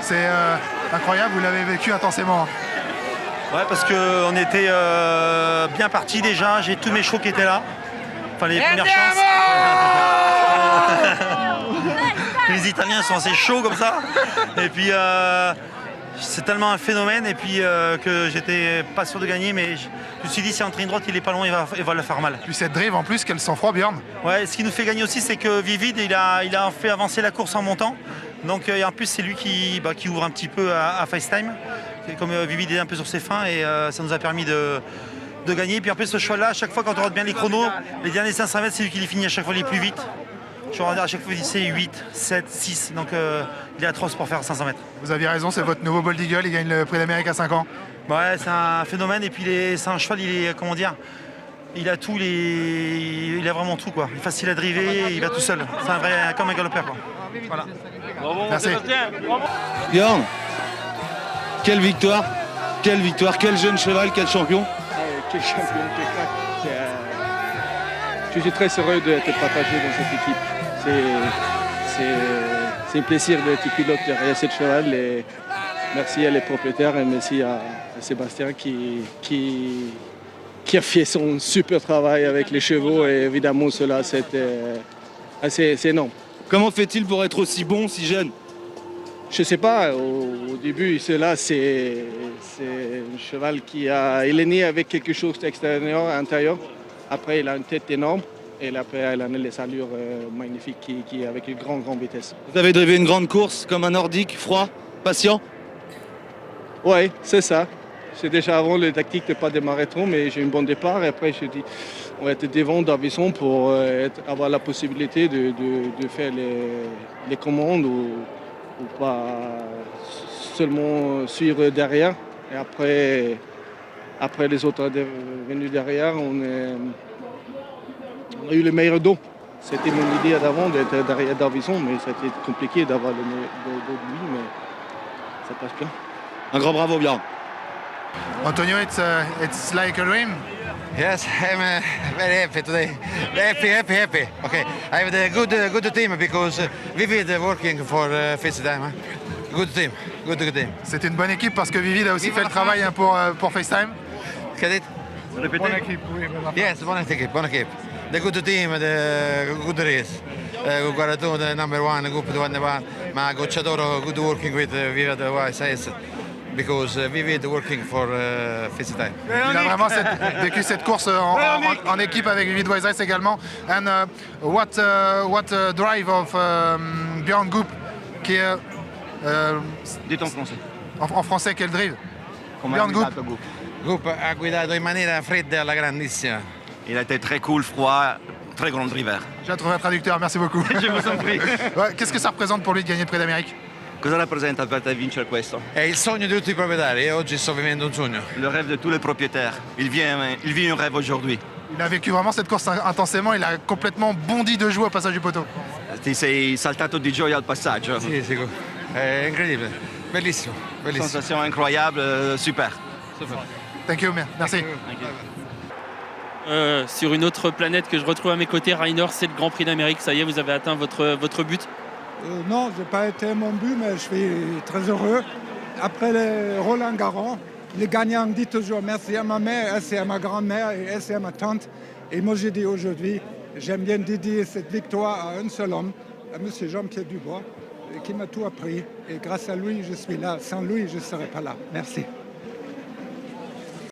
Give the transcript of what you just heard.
C'est incroyable, vous l'avez vécu intensément. Ouais, parce qu'on était bien partis déjà, j'ai tous mes chevaux qui étaient là. Enfin, les premières chances. Les Italiens sont assez chauds comme ça. Et puis, c'est tellement un phénomène et puis que j'étais pas sûr de gagner, mais je me suis dit, si entre une droite, il est pas loin, il va le faire mal. Puis cette drive en plus, quel sang-froid, Björn. Ouais, ce qui nous fait gagner aussi, c'est que Vivid, il a fait avancer la course en montant. Donc, et en plus, c'est lui qui ouvre un petit peu à FaceTime. Comme Vivid est un peu sur ses fins et ça nous a permis de gagner. Puis en plus, ce cheval-là, à chaque fois, quand on regarde bien les chronos, les derniers 500 mètres, c'est lui qui les finit à chaque fois les plus vite. Je regarde à chaque fois, c'est 8, 7, 6. Donc, il est atroce pour faire 500 mètres. Vous aviez raison, c'est votre nouveau Bold Eagle, il gagne le prix d'Amérique à 5 ans. Ouais, c'est un phénomène et puis c'est un cheval, il est, comment dire, il a tout, il a vraiment tout quoi. Il est facile à driver, il va tout seul. C'est un vrai, comme un galopeur quoi. Voilà. Merci. Björn, quelle victoire, quel jeune cheval, quel champion. Quel champion, quel crack. Je suis très heureux d'être partagé dans cette équipe. C'est un plaisir d'être pilote derrière ce cheval. Et merci à les propriétaires et merci à Sébastien qui a fait son super travail avec les chevaux. Et évidemment, cela, c'est énorme. Comment fait-il pour être aussi bon, si jeune? Je ne sais pas, au début, cela, c'est un cheval il est né avec quelque chose d'extérieur, intérieur. Après, il a une tête énorme et après, il a les allures magnifiques qui avec une grande vitesse. Vous avez drivé une grande course comme un nordique, froid, patient? Oui, c'est ça. C'est déjà avant le tactique de ne pas démarrer trop, mais j'ai eu un bon départ. Et après, je dis, on va être devant d'Avison pour avoir la possibilité de faire les commandes ou pas seulement suivre derrière. Et après les autres venus derrière, on a eu le meilleur dos. C'était mon idée d'avant d'être derrière Davison, mais c'était compliqué d'avoir le meilleur dos de lui, mais ça passe bien. Un grand bravo, Björn. Antonio, it's like a dream. Yes, I'm very happy today. Happy. Okay, I have a good team because Vivid working for FaceTime. Huh? Good team. C'est une bonne équipe parce que Vivid a aussi fait le travail pour FaceTime. Get it? Répétez. Yes, bonne équipe. The good team, the good race. Guaratone, the number one, Group 21. Ma Gocciadoro, good working with Vivid YSS. Because Vivid working for FaceTime. Il a vraiment vécu cette course en équipe avec Vivid Wise également. And what drive of Björn Goop qui est Dites en français. en français quel drive? Björn Goop. Goop ha guidato in maniera fredda alla grandissima. Il a été très cool, froid, très grand driver. J'ai trouvé un traducteur, merci beaucoup. Je vous en prie. Ouais, qu'est-ce que ça représente pour lui de gagner le prix d'Amérique? Cosa rappresenta per te vincere questo? È il sogno di tutti i proprietari e oggi sto vivendo un sogno. Le rêve de tous les propriétaires. Il vit un rêve aujourd'hui. Il a vécu vraiment cette course intensément, il a complètement bondi de joie au passage du poteau. Ti sei saltato di gioia al passaggio. Sì, sicuro. È incredibile. Bellissimo. Sensation incroyable, super. Thank you, merci. Sur une autre planète que je retrouve à mes côtés, Rainer, c'est le Grand Prix d'Amérique. Ça y est, vous avez atteint votre but? Non, je n'ai pas été mon but, mais je suis très heureux. Après le Roland Garros, les gagnants disent toujours merci à ma mère, merci à ma grand-mère et merci à ma tante. Et moi, j'ai dit aujourd'hui, j'aime bien dédier cette victoire à un seul homme, à M. Jean-Pierre Dubois, qui m'a tout appris. Et grâce à lui, je suis là. Sans lui, je ne serais pas là. Merci.